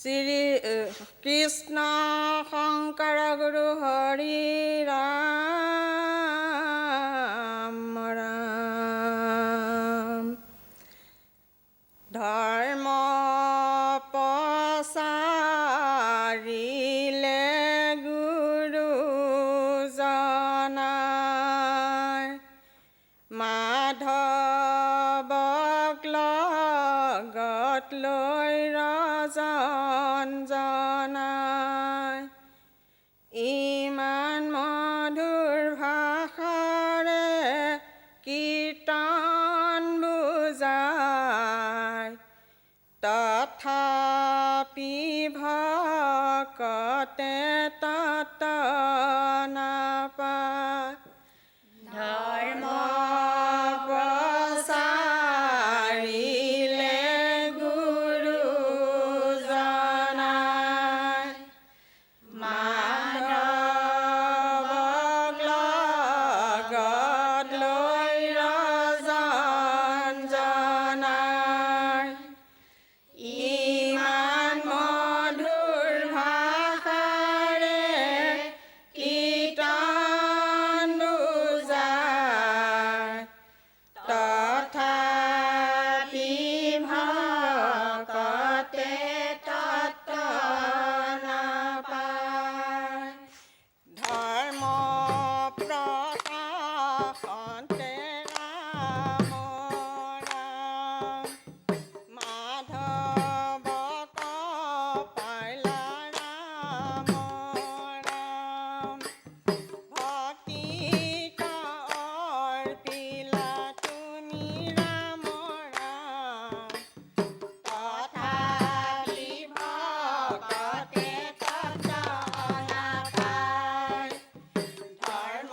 শ্ৰী কৃষ্ণ শংকৰ গুৰু হৰি ৰাম ৰাম। ধৰ্ম প্ৰচাৰিলে গুৰুজনাই, মাধৱক লগত লৈ ৰজন জনাই, ইমান মধুৰ ভাষাৰে কীৰ্তন বুজাই, তথাপি ভকতে তত নাপায়। ধৰ্ম প্ৰচাৰিলে গুৰুজনাই, মাধৱক লগত লৈ ৰজন জনাই, ইমান মধুৰ ভাষাৰে কীৰ্তন বুজাই, তথাপি ভকতে তত নাপায়। ধৰ্ম প্ৰকাশন্তে ৰাম ৰাম, মাধৱক পাইলা ৰাম ৰাম, ভক্তিক অৰ্পিলা তুমি ৰাম ৰাম, তথাপি ভকতে তত নাপায়। ধৰ্ম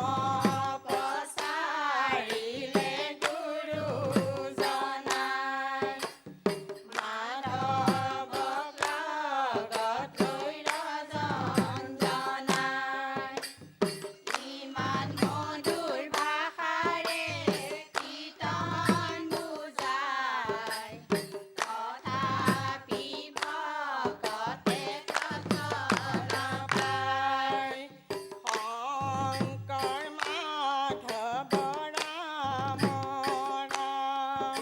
প্ৰচাৰিলে গুৰুজনাই, মাধৱক লগত লৈ ৰজন জনাই, ইমান মধুৰ ভাষাৰে কীৰ্তন বুজাই, তথাপি ভকতে তত নাপায়। শংকৰ মাধৱ ৰাম ৰাম,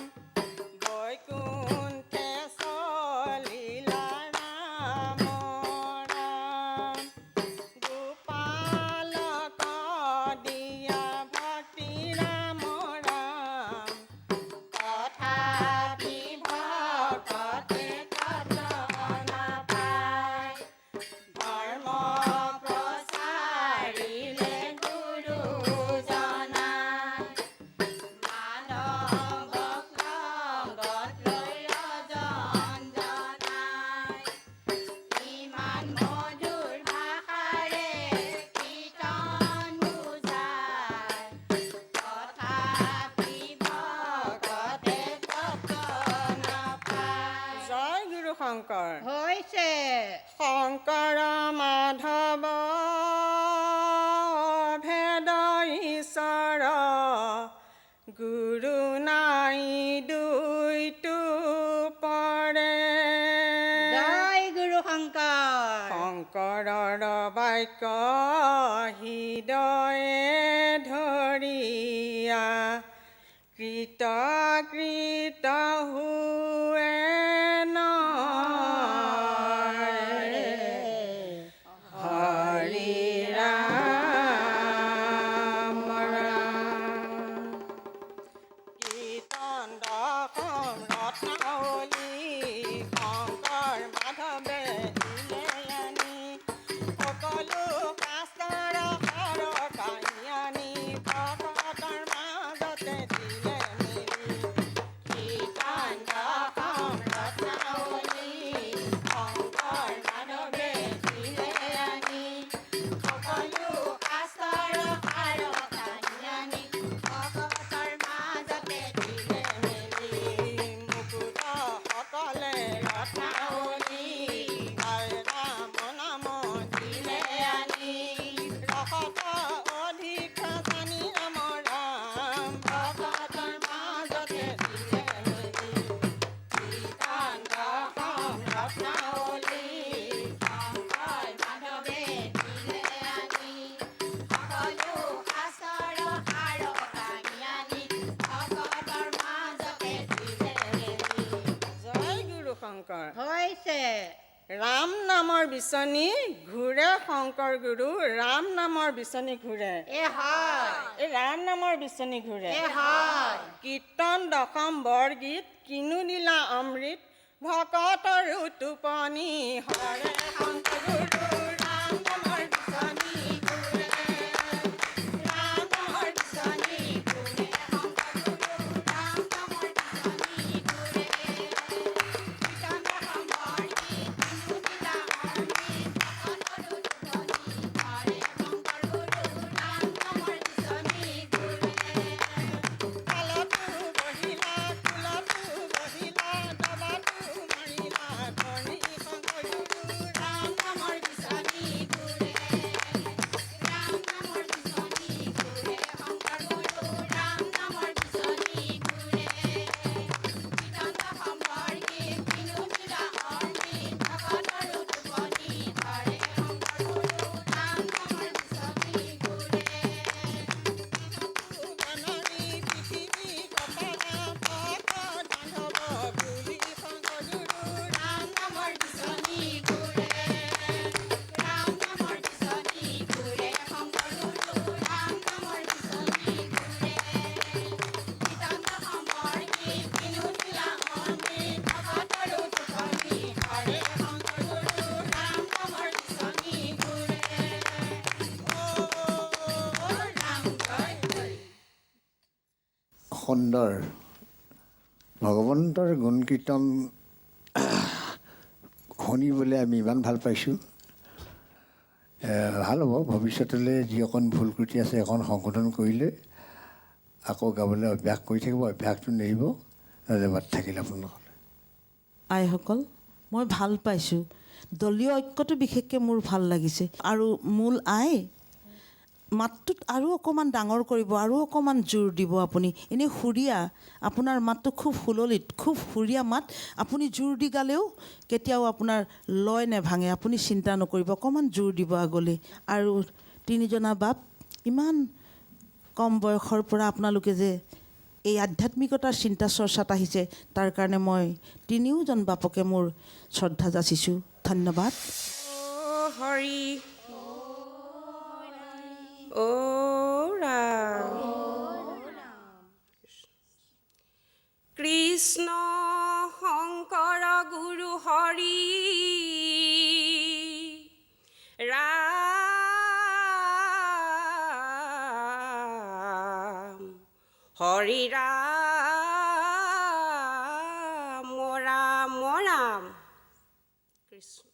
বৈকুণ্ঠে চলিলা ৰাম ৰাম, গোপালক দিয়া ভক্তি ৰাম ৰাম, তথাপি ভকতে তত নাপায়। ধৰ্ম প্ৰচাৰিলে গুৰুজনাই, মাধৱক লগত লৈ ৰজন জনাই, ইমান মধুৰ ভাষাৰে কীৰ্তন বুজাই, তথাপি ভকতে তত নাপায়। জয় গুৰু শংকৰ। হৈছে শংকৰ মাধৱ ভেদ ঈশ্বৰ, গুৰু নাই দুইটো পৰে। জয় গুৰু শংকৰ। শংকৰৰ বাক্য হৃদয়ে ধৰিয়া, কৃত কৃত হুৱে নৰে, হৰি ৰাম ৰাম। কীৰ্তন দশম ৰত্নাৱলী, শংকৰ মাধৱে দিলে আনি, সকলো শাস্ত্ৰৰ সাৰ কাহিয়ানি, ভকতৰ মাজতে দিলে মেলি। কীৰ্তন শংকৰ হৈছে ৰাম নামৰ বিচনী ঘূৰে শংকৰ গুৰু ৰাম নামৰ বিচনী ঘূৰে হয় এই ৰাম নামৰ বিচনী ঘূৰে হয় কীৰ্তন দশম বৰগীত কিনো দিলা অমৃত ভকতৰো টোপনি হৰে শংকৰ গুৰু ৰাম নামৰ বিচনী ঘূৰে ৰাম নামৰ বিচনী ঘূৰে শংকৰ গুৰু ৰাম নামৰ বিচনী ঘূৰে কীৰ্তন দশম বৰগীত কিনো দিলা অমৃত ভকতৰো টোপনি হৰে শংকৰ গুৰু ৰাম নামৰ বিচনী ঘূৰে কালতো বহিলা কুলতো বহিলা দবাতো মাৰিলা ধৰি শংকৰ গুৰু ৰাম নামৰ বিচনী ঘূৰে ৰাম নামৰ বিচনী ঘূৰে শংকৰ গুৰু ৰাম নামৰ বিচনী ঘূৰে কীৰ্তন দশম বৰগীত কিনো দিলা অমৃত ভকতৰো টোপনি হৰে শংকৰ গুৰু ৰাম নামৰ বিচনী ঘূৰে গানৰি পৃথিৱী কপালা ভকত বান্ধৱ বুলি শংকৰ গুৰু ৰাম নামৰ বিচনী ঘূৰে ৰাম নামৰ বিচনী ঘূৰে শংকৰ গুৰু ৰাম নামৰ বিচনী ঘূৰে কীৰ্তন দশম বৰগীত কিনো দিলা অমৃত ভকতৰো টোপনি হৰে শংকৰ গুৰু ৰাম নামৰ বিচনী ঘূৰে ৰাম জয় হৰি সুন্দৰ ভগৱন্তৰ গুণ কীৰ্তন শুনিবলৈ আমি ইমান ভাল পাইছোঁ ভাল হ'ব ভৱিষ্যতলৈ যি অকণ ভুল ক্ৰুটি আছে অকণ সংশোধন কৰিলে আকৌ গাবলৈ অভ্যাস কৰি থাকিব অভ্যাসটো নেৰিব ধন্যবাদ থাকিল আপোনালোকলৈ আইসকল মই ভাল পাইছোঁ দলীয় ঐক্যটো বিশেষকৈ মোৰ ভাল লাগিছে আৰু মূল আই মাতটোত আৰু অকণমান ডাঙৰ কৰিব আৰু অকণমান জোৰ দিব আপুনি এনেই সুৰীয়া আপোনাৰ মাতটো খুব সুললিত খুব সুৰীয়া মাত আপুনি জোৰ দি গালেও কেতিয়াও আপোনাৰ লয় নেভাঙে আপুনি চিন্তা নকৰিব অকণমান জোৰ দিব আগলৈ আৰু তিনিজনা বাপ ইমান কম বয়সৰ পৰা আপোনালোকে যে এই আধ্যাত্মিকতাৰ চিন্তা চৰ্চাত আহিছে তাৰ কাৰণে মই তিনিওজন বাপকে মোৰ শ্ৰদ্ধা যাচিছোঁ ধন্যবাদ হৰি ও ৰাম কৃষ্ণ শংকৰ গুৰু হৰি ৰাম হৰি ৰাম ৰাম ৰাম কৃষ্ণ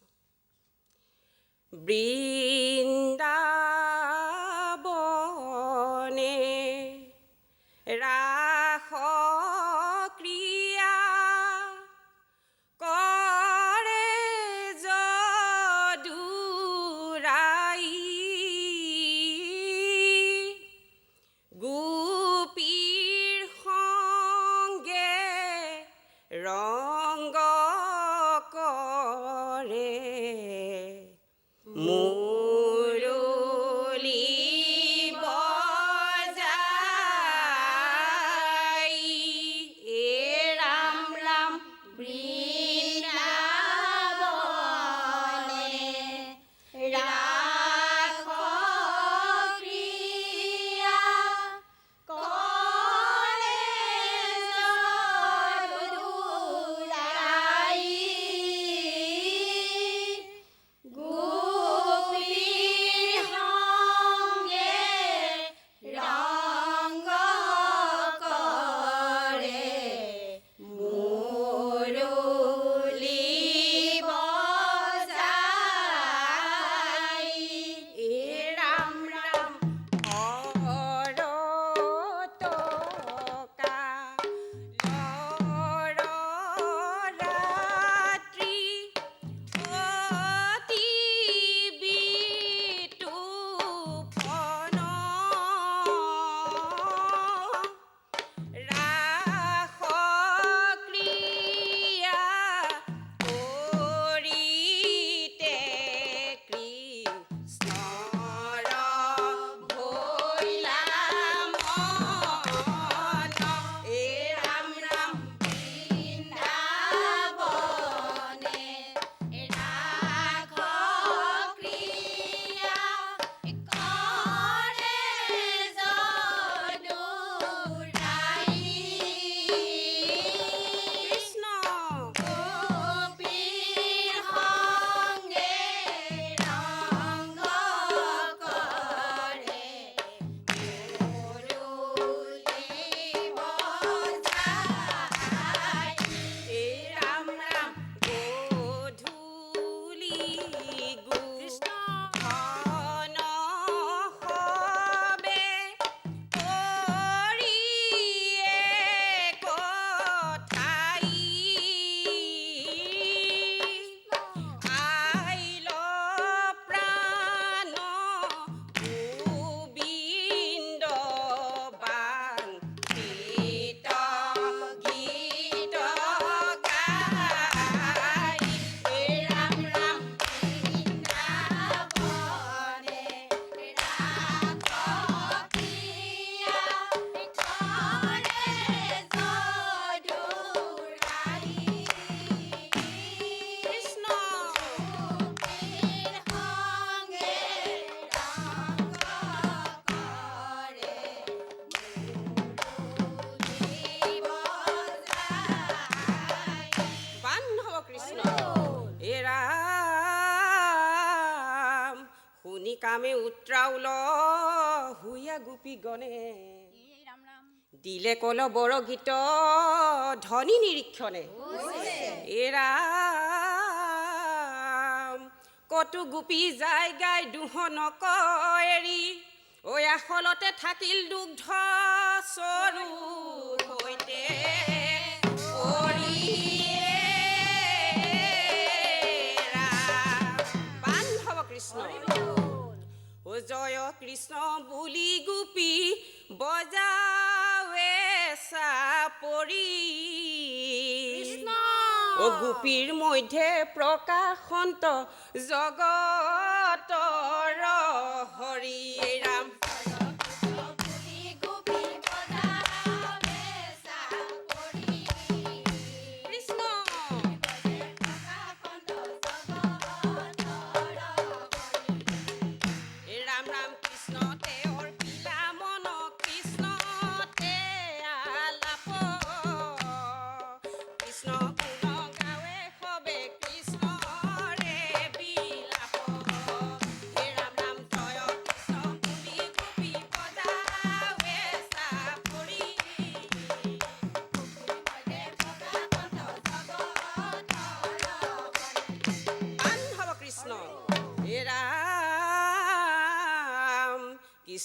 বৃন্দাবনে ৰাস ক্ৰিয়া কৰে যদুৰাই গোপীৰ সংগে ৰংগ কৰে মুৰলী বজাই এ ৰাম ৰাম বৃন্দাবনে ৰাস ক্ৰিয়া কৰে যদুৰাই গোপীৰ কামে উত্ৰাউল হুইয়া গোপী গণে দিলে কল বৰ গীত ধনী নিৰীক্ষণে এৰাম কতো গোপী যাই গাই দুহনক এৰি ঐ আখলতে থাকিল দুগ্ধ চৰু সৈতে বান্ধৱ কৃষ্ণ ও জয় কৃষ্ণ বুলি গোপী বজাৱে চাপৰি ও গোপীৰ মধ্যে প্ৰকাশন্ত জগতৰ হৰি ৰাম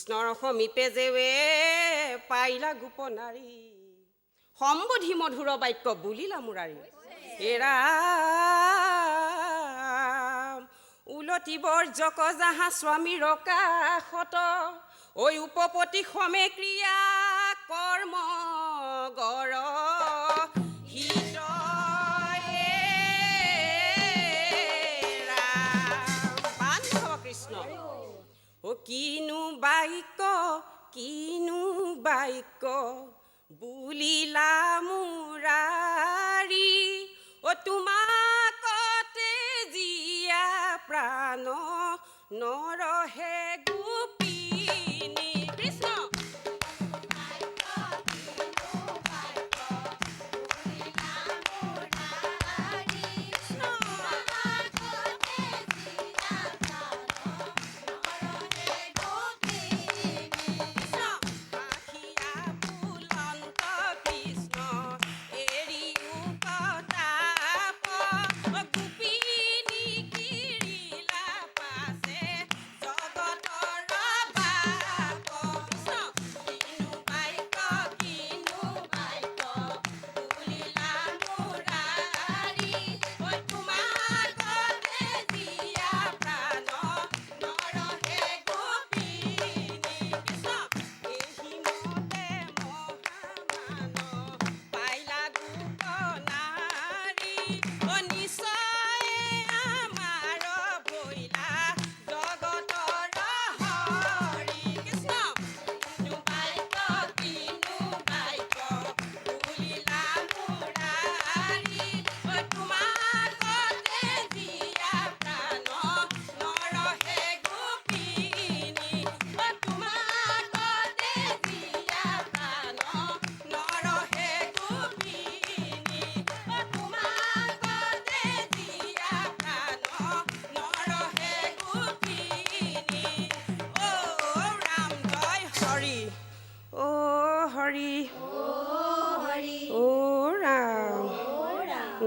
কৃষ্ণৰ সমীপে যেৱে পাইলা গোপনাৰী সম্বোধি মধুৰ বাক্য বুলিলা মুৰাৰী এৰাম উলটি বৰ্জক যাহা স্বামীৰ কাষত ঐ উপপতি সমে ক্ৰিয়া কৰ্ম গৰ হিত বান্ধৱ কৃষ্ণ ও কিনো বাক্য বুলিলা মুৰাৰী ও তোমাকতে জীয়া প্ৰাণ নৰহে গোপিনী কৃষ্ণ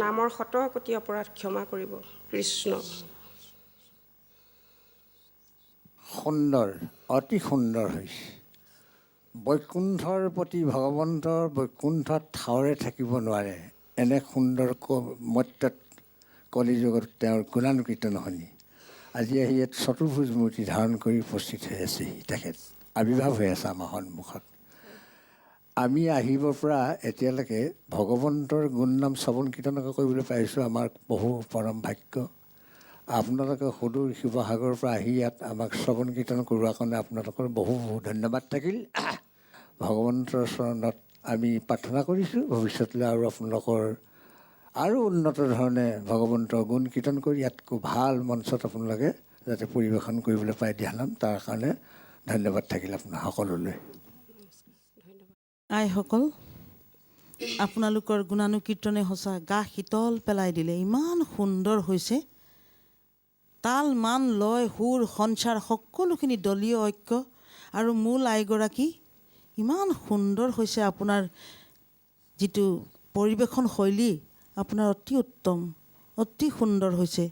নামৰ শতকোটি অপৰাধ ক্ষমা কৰিব কৃষ্ণ সুন্দৰ অতি সুন্দৰ হৈছে বৈকুণ্ঠৰ প্ৰতি ভগৱন্তৰ বৈকুণ্ঠত ঠাৱৰে থাকিব নোৱাৰে এনে সুন্দৰ মত্যত কলিযুগত তেওঁৰ গুণানুকীৰ্তন শুনি আজি আহি ইয়াত চতুৰ্ভুজ মূৰ্তি ধাৰণ কৰি উপস্থিত হৈ আছেহি তেখেত আৱিৰ্ভাৱ হৈ আছে আমাৰ সন্মুখত আমি আহিবৰ পৰা এতিয়ালৈকে ভগৱন্তৰ গুণ নাম শ্ৰৱণ কীৰ্তনকে কৰিবলৈ পাৰিছোঁ আমাৰ বহু পৰম ভাগ্য আপোনালোকে সুদূৰ শিৱসাগৰৰ পৰা আহি ইয়াত আমাক শ্ৰৱণ কীৰ্তন কৰোৱাৰ কাৰণে আপোনালোকৰ বহু বহু ধন্যবাদ থাকিল ভগৱন্তৰ চৰণত আমি প্ৰাৰ্থনা কৰিছোঁ ভৱিষ্যতলৈ আৰু আপোনালোকৰ আৰু উন্নত ধৰণে ভগৱন্তৰ গুণ কীৰ্তন কৰি ইয়াতকৈ ভাল মঞ্চত আপোনালোকে যাতে পৰিৱেশন কৰিবলৈ পায় দিহানাম তাৰ কাৰণে ধন্যবাদ থাকিল আপোনাৰ সকলোলৈ আইসকল আপোনালোকৰ গুণানুকীৰ্তনে সঁচা গা শীতল পেলাই দিলে ইমান সুন্দৰ হৈছে তাল মান লয় সুৰ সঞ্চাৰ সকলোখিনি দলীয় ঐক্য আৰু মূল আইগৰাকী ইমান সুন্দৰ হৈছে আপোনাৰ যিটো পৰিৱেশন শৈলী আপোনাৰ অতি উত্তম অতি সুন্দৰ হৈছে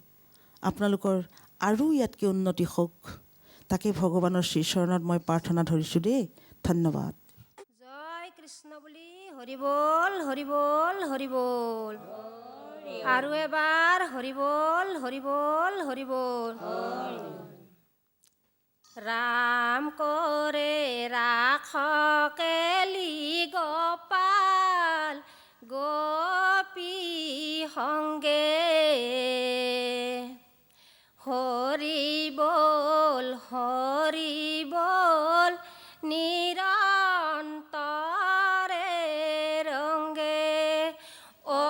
আপোনালোকৰ আৰু ইয়াতকৈ উন্নতি হওক তাকে ভগৱানৰ শ্ৰীচৰণত মই প্ৰাৰ্থনা ধৰিছোঁ দেই ধন্যবাদ জয় কৃষ্ণ বুলি হৰি বল হৰি বল হৰি বল আৰু এবাৰ হৰি বল হৰি বল হৰি বল ৰাম কৰে ৰাখকেলি গোপাল গোপী সংগে হৰি বল নিৰন্তৰে ৰংগে অ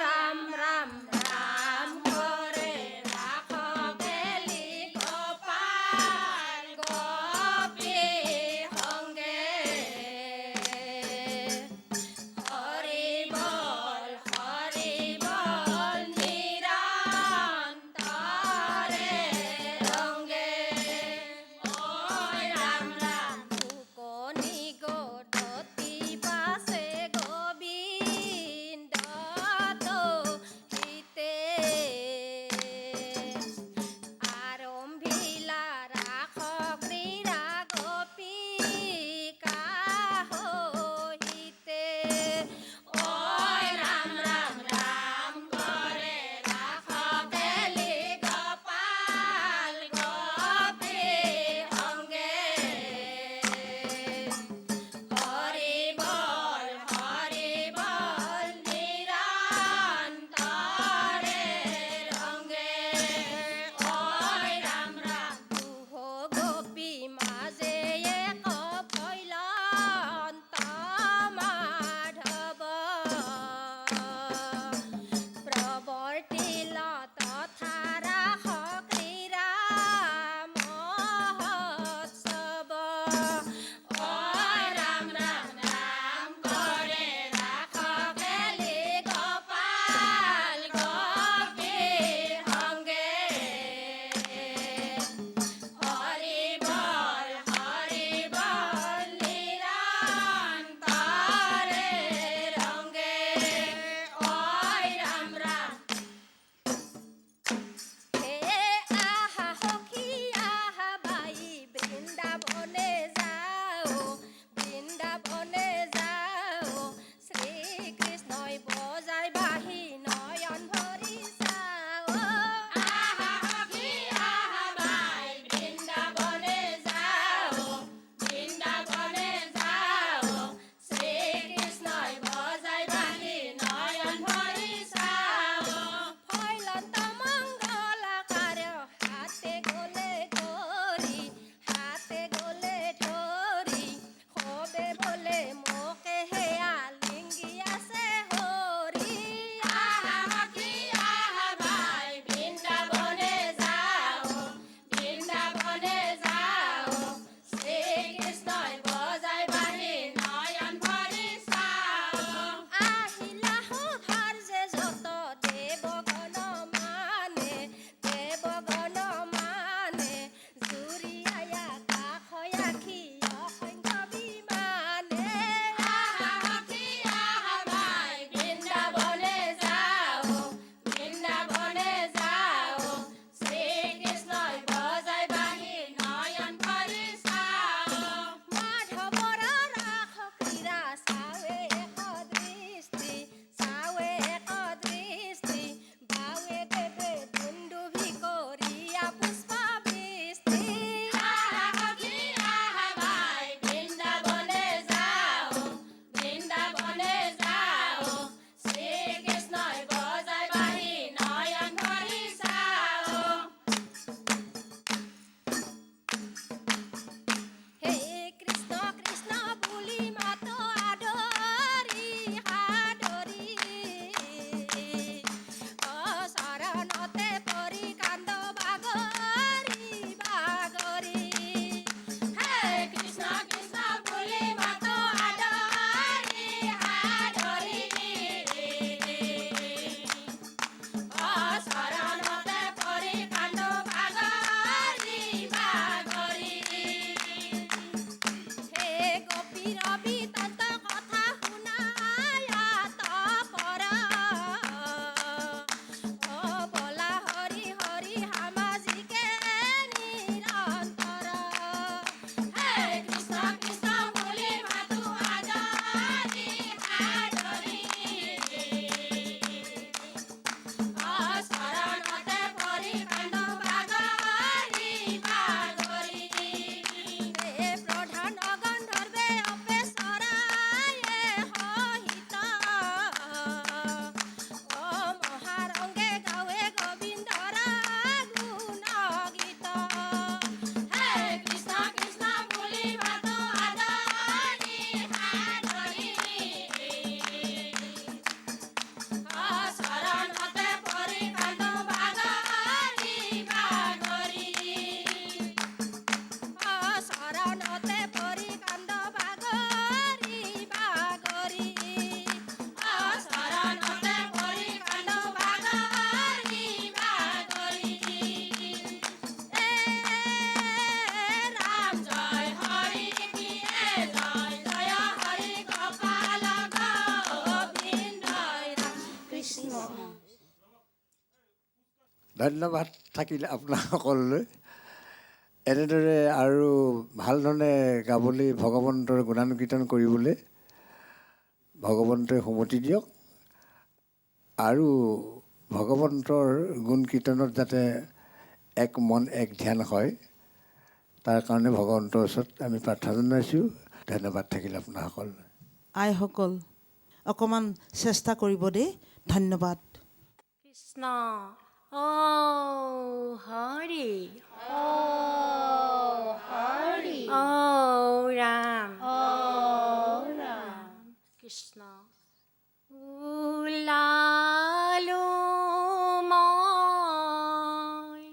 ৰাম ৰাম ৰাম কৰে ৰাখকেলি গোপাল গোপী সংগে হৰি বল নিৰন্তৰে ধন্যবাদ থাকিল আপোনাৰ সকলোলৈ। এনেদৰে আৰু ভালধৰণে গাবলৈ ভগৱন্তৰ গুণানুকীৰ্তন কৰিবলৈ ভগৱন্তই সুমতি দিয়ক আৰু ভগৱন্তৰ গুণ কীৰ্তনত যাতে এক মন এক ধ্যান হয় তাৰ কাৰণে ভগৱন্তৰ ওচৰত আমি প্ৰাৰ্থনা জনাইছোঁ। ধন্যবাদ থাকিল আপোনাৰ সকলোলৈ। আইসকল অকণমান চেষ্টা কৰিব দেই। ধন্যবাদ। কৃষ্ণ ও হৰি ও ৰাম কৃষ্ণ ওলালো মই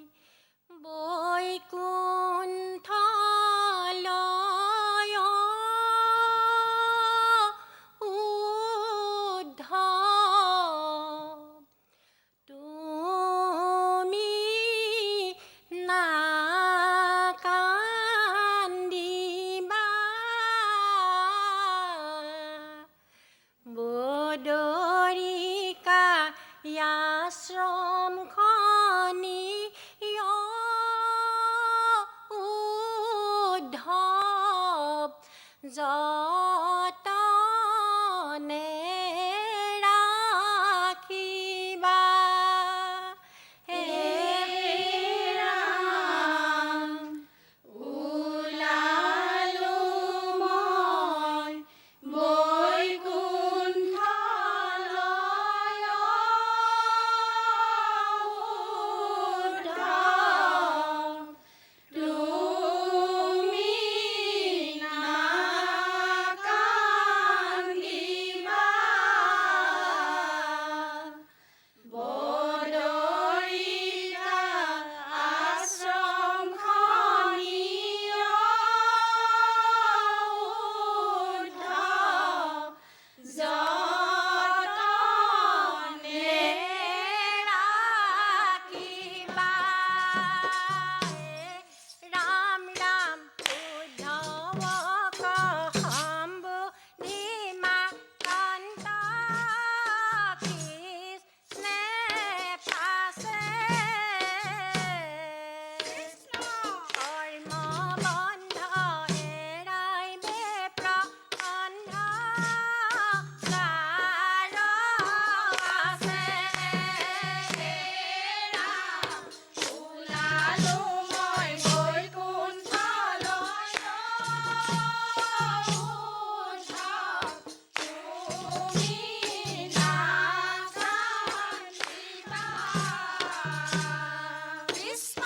বৈকুণ্ঠলৈ উদ্ধৱ তুমি নাকান্দিবা বদৰিকা আশ্ৰম খনি উদ্ধৱ যতনে ৰাখিবা হে ৰাম ওলালো মই বৈকুণ্ঠলৈ উদ্ধৱ তুমি নাকান্দিবা বদৰিকা আশ্ৰম খনি উদ্ধৱ যতনে ৰাখিবা ৰাম ৰাম উদ্ধৱক সম্বোধিমা কন্ত কৃষ্ণে পাছে কৰ্ম বন্ধ এৰাই বেপ্ৰ অন্ধ কাৰ আছে ৰাম ওলালো মই বৈকুণ্ঠলৈ উদ্ধৱ তুমি নাকান্দিবা কৃষ্ণ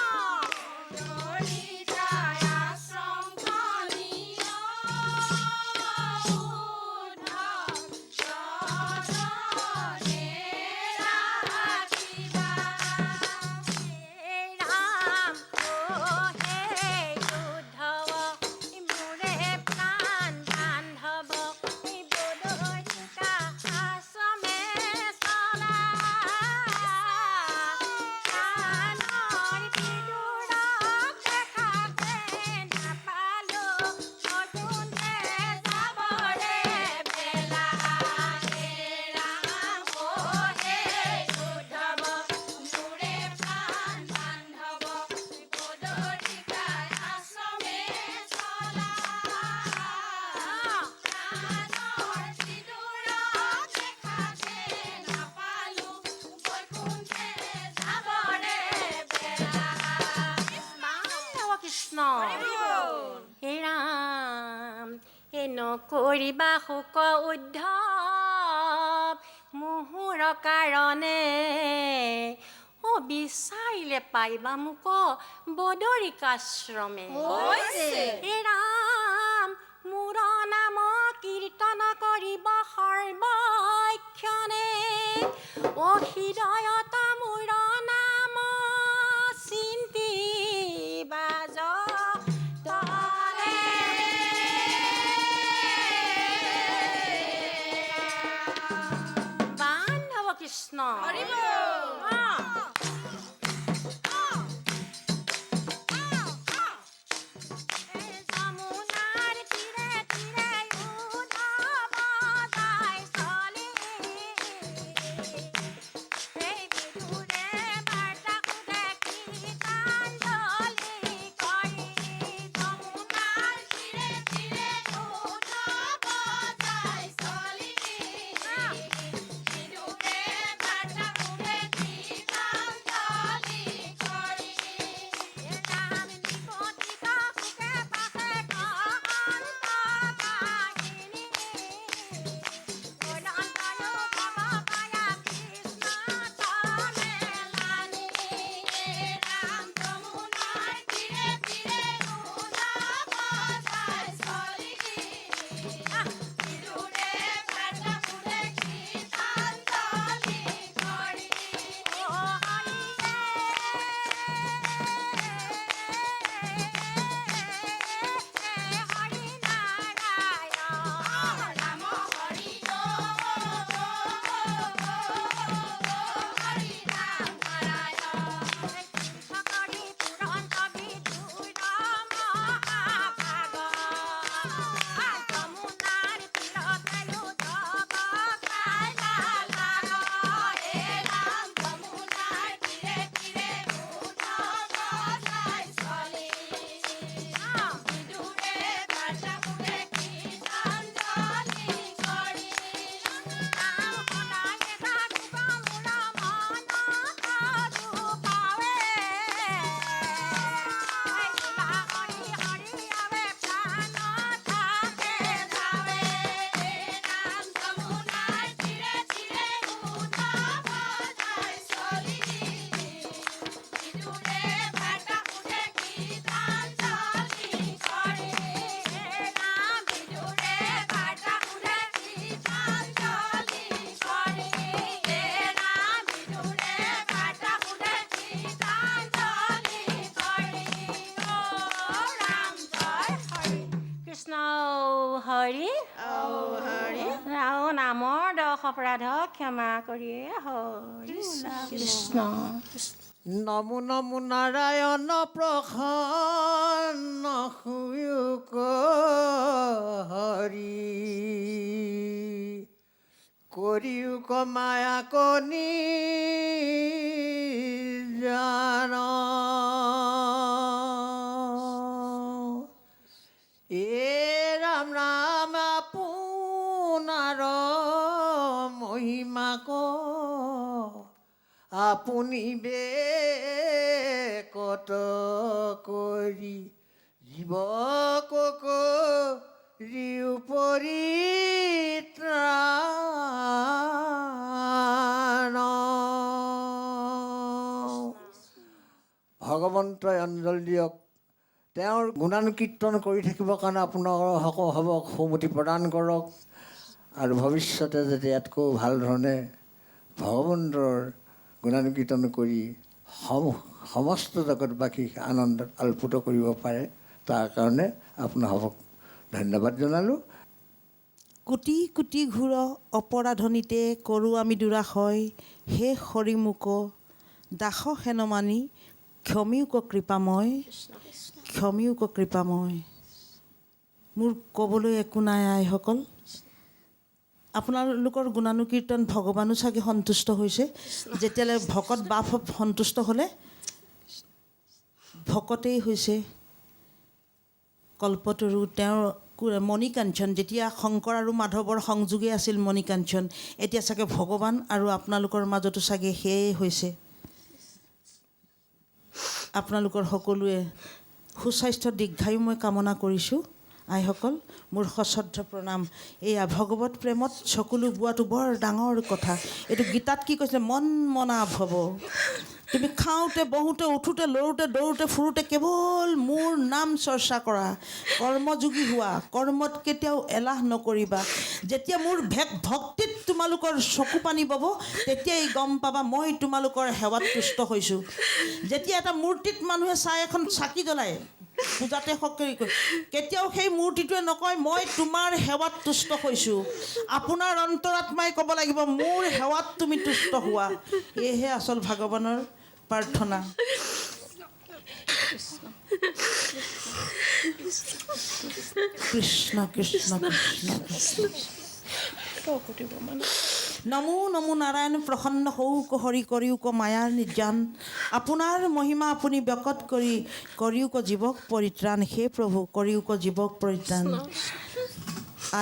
বদৰিকা আশ্ৰম খনি উদ্ধৱ যতনে ৰাখিবা হে ৰাম হে উদ্ধৱ মোৰে প্ৰাণ বান্ধৱ বদৰিকা আশ্ৰমে চলা কাণৰ বিদুৰক দেখাতে নাপালো নতুনতে যাবৰে বেলা হে ৰাম হে উদ্ধৱ মোৰে প্ৰাণ বান্ধৱ বদৰিকা আশ্ৰমে চলা কাণৰ বিদুৰক দেখাতে নাপালো বৈকুণ্ঠে যাবৰে বেলা কৃষ্ণ হে ৰাম হে নকৰিবা শোক উদ্ধৱ মোহৰ কাৰণে বিচাৰিলে পাইবা মোক বদৰিকাশ্ৰমে হে ৰাম মোৰ নাম কীৰ্তন কৰিব সৰ্বক্ষণে হৃদয়ত মোৰ নাম চিন্তিবা যতনে বান্ধৱ কৃষ্ণ যমুনাৰ তীৰে তীৰে উদ্ধৱ যায় চলি হৰি আৰু নামৰ দোষ অপৰাধ ক্ষমা কৰিয়ে হৰি কৃষ্ণ নমো নমো নাৰায়ণ প্ৰসন্ন সুয়োগ হৰি কৰিয়োগ মায়া কনি জান এ ৰাম ৰাম আপোনাৰ মহিমা ক আপুনি বেকত কৰি জীৱক কৰি পৰিত্ৰাণ ভগৱন্তই অঞ্জলি দিয়ক তেওঁৰ গুণানুকীৰ্তন কৰি থাকিবৰ কাৰণে আপোনালোকক সুমতি প্ৰদান কৰক আৰু ভৱিষ্যতে যাতে ইয়াতকৈ ভাল ধৰণে ভগৱন্তৰ গুণানুকীৰ্তন কৰি সমস্ত জগতবাসীক আনন্দত আল্পুত কৰিব পাৰে তাৰ কাৰণে আপোনালোকক ধন্যবাদ জনালোঁ। কোটি কোটি ঘূৰ অপৰাধনীতে কৰোঁ আমি দুৰাশয় হে হৰিমুক দাস সেনমানি ক্ষমিয়োক কৃপাময়। মোৰ ক'বলৈ একো নাই আইসকল। আপোনালোকৰ গুণানুকীৰ্তন ভগৱানো চাগে সন্তুষ্ট হৈছে। যেতিয়ালৈ ভকত বাপ সন্তুষ্ট হ'লে ভকতেই হৈছে কল্পতৰু। তেওঁৰ মণিকাঞ্চন, যেতিয়া শংকৰ আৰু মাধৱৰ সংযোগে আছিল মণিকাঞ্চন, এতিয়া চাগে ভগৱান আৰু আপোনালোকৰ মাজতো চাগে সেয়াই হৈছে। আপোনালোকৰ সকলোৱে সুস্বাস্থ্য দীৰ্ঘায়ু মই কামনা কৰিছোঁ। আইসকল, মোৰ সশ্ৰদ্ধ প্ৰণাম। এয়া ভগৱত প্ৰেমত চকুলো বোৱাটো বৰ ডাঙৰ কথা। এইটো গীতাত কি কৈছিলে? মন মনা ভৱ। তুমি খাওঁতে বহোঁতে উঠোঁতে লৰোঁতে দৌৰোঁতে ফুৰোঁতে কেৱল মোৰ নাম চৰ্চা কৰা, কৰ্মযোগী হোৱা, কৰ্মত কেতিয়াও এলাহ নকৰিবা। যেতিয়া মোৰ ভক্তিত তোমালোকৰ চকু পানী পাব, তেতিয়াই গম পাবা মই তোমালোকৰ সেৱাত তুষ্ট হৈছোঁ। যেতিয়া এটা মূৰ্তিত মানুহে চাই এখন চাকি জ্বলায় পূজাতে সক্ৰিয় কৰি, কেতিয়াও সেই মূৰ্তিটোৱে নকয় মই তোমাৰ সেৱাত তুষ্ট হৈছোঁ। আপোনাৰ অন্তৰাত্মাই ক'ব লাগিব মোৰ সেৱাত তুমি তুষ্ট হোৱা। এয়েহে আচল ভগৱানৰ প্ৰাৰ্থনা। কৃষ্ণ কৃষ্ণ কৃষ্ণ কৃষ্ণ। নমো নমো নাৰায়ণ প্ৰসন্ন হৌক হৰি কৰিয়োক মায়াৰ নিৰ্যান। আপোনাৰ মহিমা আপুনি ব্যকত কৰি কৰিয়োক জীৱক পৰিত্ৰাণ। হে প্ৰভু কৰিয়োক জীৱক পৰিত্ৰাণ।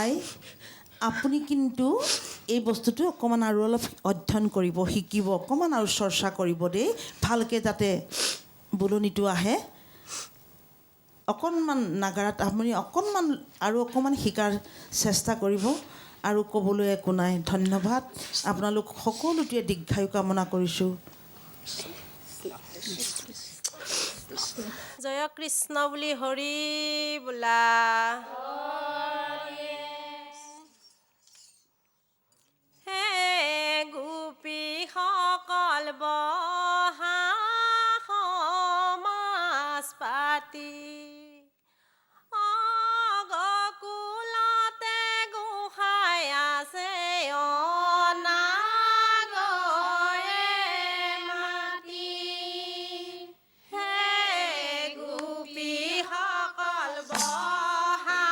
আই, আপুনি কিন্তু এই বস্তুটো অকণমান আৰু অলপ অধ্যয়ন কৰিব, শিকিব, অকণমান আৰু চৰ্চা কৰিব দেই, ভালকৈ যাতে বোলনিটো আহে। অকণমান নাগাৰাত আপুনি অকণমান শিকাৰ চেষ্টা কৰিব। আৰু ক'বলৈ একো নাই। ধন্যবাদ। আপোনালোক সকলোটিয়ে দীৰ্ঘায়ু কামনা কৰিছোঁ। জয় কৃষ্ণ বুলি হৰি বোলা। হে গোপী সকল বহা সমাজ পাতি, গকুলতে গোসাঁই আছে অনাগৰে মাতি। হে গোপী সকল বহা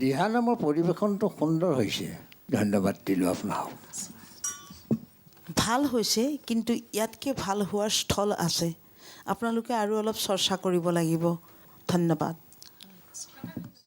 দিহানামৰ পৰিৱেশনটো সুন্দৰ হৈছে। ধন্যবাদ দিলোঁ আপোনাক। ভাল হৈছে, কিন্তু ইয়াতকৈ ভাল হোৱাৰ স্থল আছে। আপোনালোকে আৰু অলপ চৰ্চা কৰিব লাগিব। ধন্যবাদ।